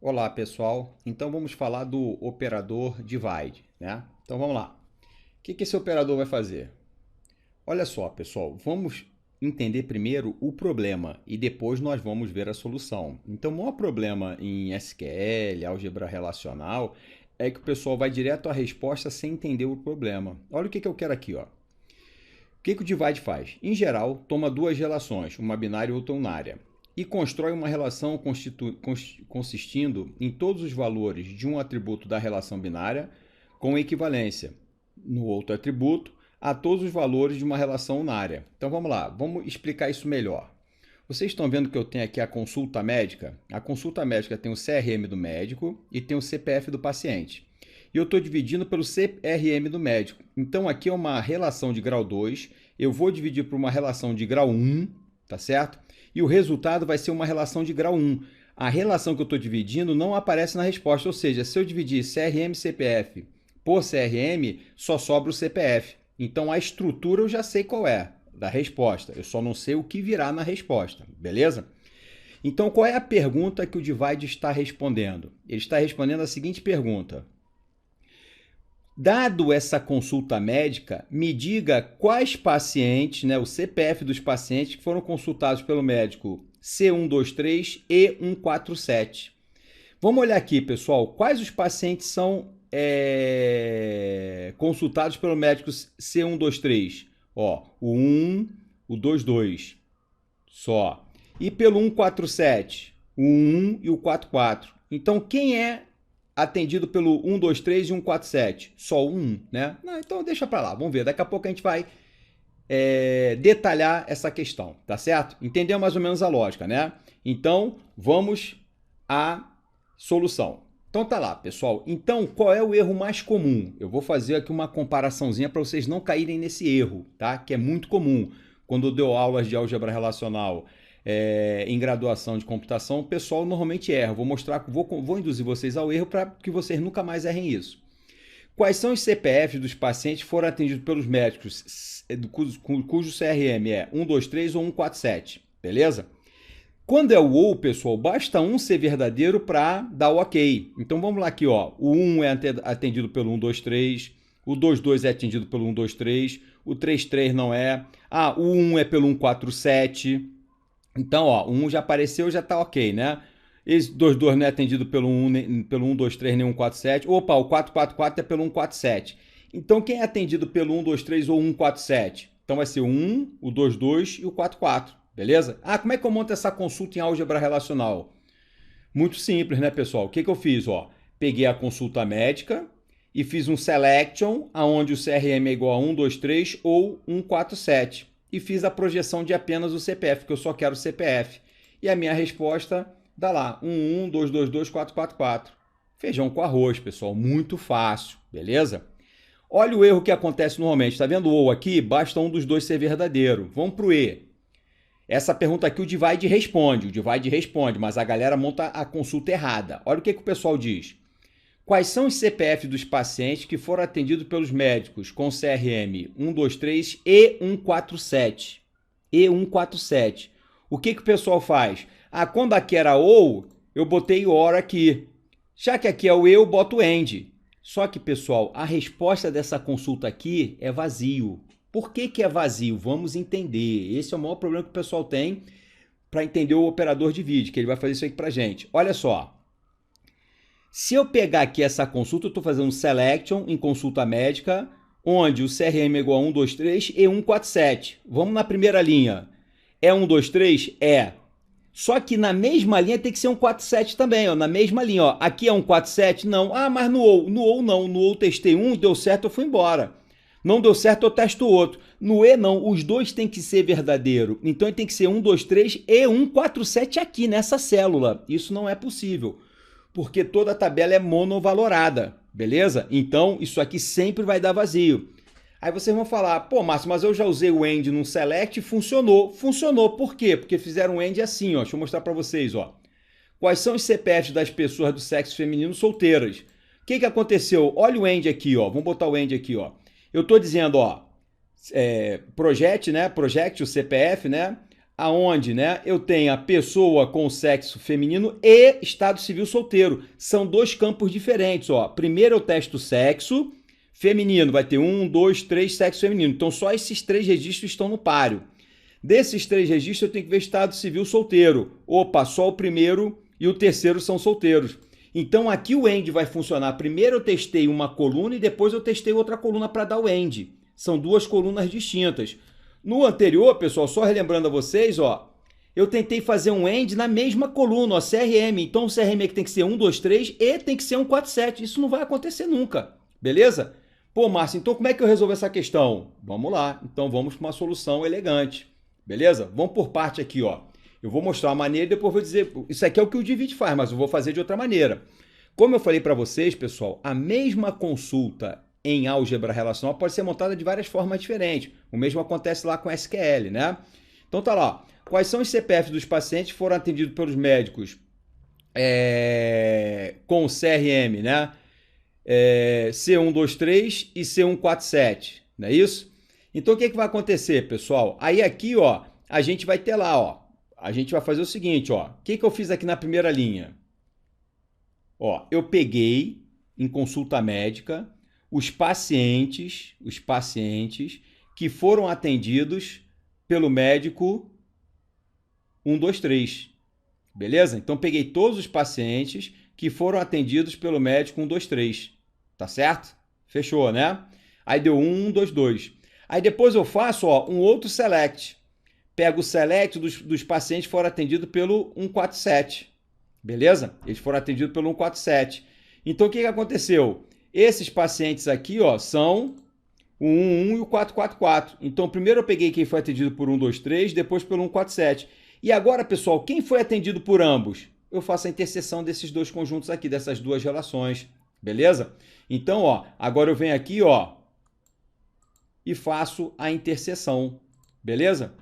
Olá, pessoal. Então vamos falar do operador divide, né? Então vamos lá. O que esse operador vai fazer? Olha só, pessoal, vamos entender primeiro o problema e depois nós vamos ver a solução. Então, o maior problema em SQL, álgebra relacional, é que o pessoal vai direto à resposta sem entender o problema. Olha o que eu quero aqui, ó. O que o divide faz? Em geral, toma duas relações, uma binária e outra unária, e constrói uma relação consistindo em todos os valores de um atributo da relação binária com equivalência no outro atributo a todos os valores de uma relação unária. Então vamos lá, vamos explicar isso melhor. Vocês estão vendo que eu tenho aqui a consulta médica? A consulta médica tem o CRM do médico e tem o CPF do paciente. E eu estou dividindo pelo CRM do médico. Então aqui é uma relação de grau 2, eu vou dividir por uma relação de grau 1, tá certo? E o resultado vai ser uma relação de grau 1. A relação que eu estou dividindo não aparece na resposta, ou seja, se eu dividir CRM CPF por CRM, só sobra o CPF. Então a estrutura eu já sei qual é da resposta, eu só não sei o que virá na resposta, beleza? Então qual é a pergunta que o divide está respondendo? Ele está respondendo a seguinte pergunta: dado essa consulta médica, me diga quais pacientes, né, o CPF dos pacientes que foram consultados pelo médico C123 e 147. Vamos olhar aqui, pessoal, quais os pacientes são consultados pelo médico C123? Ó, o 1, o 22, só. E pelo 147, o 1 e o 44. Então, quem é atendido pelo 123 e 147? Só o 1, né? Não, então deixa para lá, vamos ver. Daqui a pouco a gente vai detalhar essa questão, tá certo? Entendeu mais ou menos a lógica, né? Então, vamos à solução. Então tá lá, pessoal. Então, qual é o erro mais comum? Eu vou fazer aqui uma comparaçãozinha para vocês não caírem nesse erro, tá? Que é muito comum. Quando eu dou aulas de álgebra relacional em graduação de computação, o pessoal normalmente erra. Vou mostrar, vou induzir vocês ao erro para que vocês nunca mais errem isso. Quais são os CPFs dos pacientes que foram atendidos pelos médicos cujo CRM é 123 ou 147, beleza? Quando é o ou, pessoal, basta um ser verdadeiro para dar o ok. Então vamos lá aqui, ó. O 1 é atendido pelo 123, o 22 é atendido pelo 123, o 33 não é. Ah, o 1 é pelo 147. Então, ó, o 1 já apareceu, já tá ok, né? Esse 22 não é atendido pelo 123 nem 147. Opa, o 444 é pelo 147. Então, quem é atendido pelo 123 ou 147? Então vai ser o 1, o 22 e o 44. Beleza? Ah, como é que eu monto essa consulta em álgebra relacional? Muito simples, né, pessoal? O que eu fiz? Ó, peguei a consulta médica e fiz um selection, onde o CRM é igual a 123 ou 147. E fiz a projeção de apenas o CPF, porque eu só quero o CPF. E a minha resposta dá lá, 112224444. Feijão com arroz, pessoal, muito fácil, beleza? Olha o erro que acontece normalmente. Está vendo o ou aqui? Basta um dos dois ser verdadeiro. Vamos para o E. Essa pergunta aqui o divide responde, mas a galera monta a consulta errada. Olha o que o pessoal diz. Quais são os CPF dos pacientes que foram atendidos pelos médicos com CRM 123 e 147? E 147. O que o pessoal faz? Ah, quando aqui era ou, eu botei or aqui. Já que aqui é o eu boto end. Só que, pessoal, a resposta dessa consulta aqui é vazio. Por que é vazio? Vamos entender. Esse é o maior problema que o pessoal tem para entender o operador divide, que ele vai fazer isso aqui para gente. Olha só. Se eu pegar aqui essa consulta, eu estou fazendo um selection em consulta médica, onde o CRM é igual a 123 e 147. Vamos na primeira linha. É 123? É. Só que na mesma linha tem que ser 147 também, ó, na mesma linha. Ó. Aqui é 147? Não. Ah, mas no ou não. No ou testei um, deu certo, eu fui embora. Não deu certo, eu testo o outro. No E não, os dois tem que ser verdadeiro. Então ele tem que ser 123 e 147 aqui nessa célula. Isso não é possível, porque toda a tabela é monovalorada, beleza? Então isso aqui sempre vai dar vazio. Aí vocês vão falar, pô, Márcio, mas eu já usei o end num select e funcionou. Funcionou por quê? Porque fizeram um end assim, ó. Deixa eu mostrar para vocês, ó. Quais são os CPFs das pessoas do sexo feminino solteiras? O que aconteceu? Olha o end aqui, ó. Vamos botar o end aqui, ó. Eu estou dizendo, ó, project, né? Project, o CPF, né? aonde, né, eu tenho a pessoa com sexo feminino e estado civil solteiro. São dois campos diferentes, ó. Primeiro eu testo o sexo feminino, vai ter 1, 2, 3 sexo feminino. Então só esses 3 registros estão no páreo. Desses 3 registros eu tenho que ver estado civil solteiro. Opa, só o primeiro e o terceiro são solteiros. Então aqui o AND vai funcionar. Primeiro eu testei uma coluna e depois eu testei outra coluna para dar o AND. São duas colunas distintas. No anterior, pessoal, só relembrando a vocês, ó, eu tentei fazer um AND na mesma coluna, ó, CRM. Então o CRM aqui tem que ser 1, 2, 3 e tem que ser 1, 4, 7. Isso não vai acontecer nunca, beleza? Pô, Márcio, então como é que eu resolvo essa questão? Vamos lá, então vamos para uma solução elegante, beleza? Vamos por parte aqui, ó. Eu vou mostrar uma maneira e depois vou dizer, isso aqui é o que o Divide faz, mas eu vou fazer de outra maneira. Como eu falei para vocês, pessoal, a mesma consulta em álgebra relacional pode ser montada de várias formas diferentes. O mesmo acontece lá com SQL, né? Então tá lá. Quais são os CPFs dos pacientes que foram atendidos pelos médicos com o CRM, né? C123 e C147, não é isso? Então o que vai acontecer, pessoal? Aí aqui, ó, a gente vai ter lá, ó, a gente vai fazer o seguinte, ó, o que eu fiz aqui na primeira linha? Ó, eu peguei em consulta médica os pacientes que foram atendidos pelo médico 123, beleza? Então peguei todos os pacientes que foram atendidos pelo médico 123, tá certo? Fechou, né? Aí deu 1, 2, 2. Aí depois eu faço, ó, um outro select. Pego o select dos pacientes que foram atendidos pelo 147, beleza? Eles foram atendidos pelo 147. Então o que aconteceu? Esses pacientes aqui, ó, são o 111 e o 444. Então primeiro eu peguei quem foi atendido por 123, depois pelo 147. E agora, pessoal, quem foi atendido por ambos? Eu faço a interseção desses dois conjuntos aqui, dessas duas relações, beleza? Então, ó, agora eu venho aqui, ó, e faço a interseção, beleza?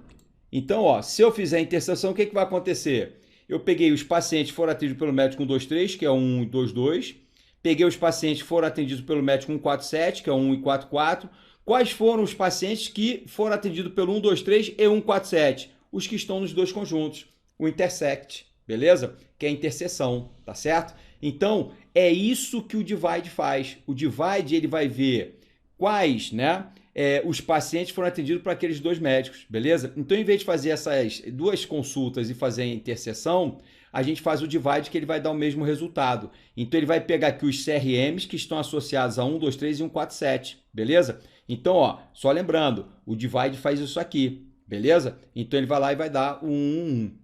Então, ó, se eu fizer a interseção, o que vai acontecer? Eu peguei os pacientes que foram atendidos pelo médico 123, que é o 122. Peguei os pacientes que foram atendidos pelo médico 147, que é o 144. Quais foram os pacientes que foram atendidos pelo 123 e 147? Os que estão nos dois conjuntos, o intersect, beleza? Que é a interseção, tá certo? Então, é isso que o divide faz. O divide, ele vai ver quais, né, os pacientes foram atendidos por aqueles dois médicos, beleza? Então, em vez de fazer essas duas consultas e fazer a interseção, a gente faz o divide, que ele vai dar o mesmo resultado. Então, ele vai pegar aqui os CRMs que estão associados a 1, 2, 3 e 147, beleza? Então, ó, só lembrando, o divide faz isso aqui, beleza? Então, ele vai lá e vai dar o 1, 1, 1.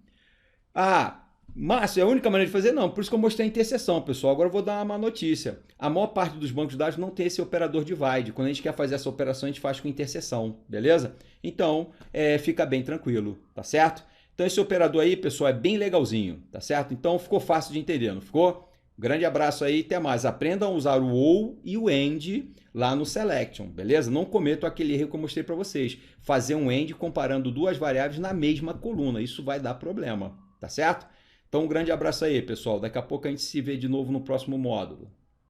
Ah, Márcio, é a única maneira de fazer? Não, por isso que eu mostrei a interseção, pessoal. Agora eu vou dar uma má-notícia. A maior parte dos bancos de dados não tem esse operador divide. Quando a gente quer fazer essa operação, a gente faz com interseção, beleza? Então, fica bem tranquilo, tá certo? Então, esse operador aí, pessoal, é bem legalzinho, tá certo? Então, ficou fácil de entender, não ficou? Grande abraço aí, até mais. Aprendam a usar o OU e o AND lá no Selection, beleza? Não cometam aquele erro que eu mostrei para vocês. Fazer um AND comparando duas variáveis na mesma coluna. Isso vai dar problema, tá certo? Então, um grande abraço aí, pessoal. Daqui a pouco a gente se vê de novo no próximo módulo.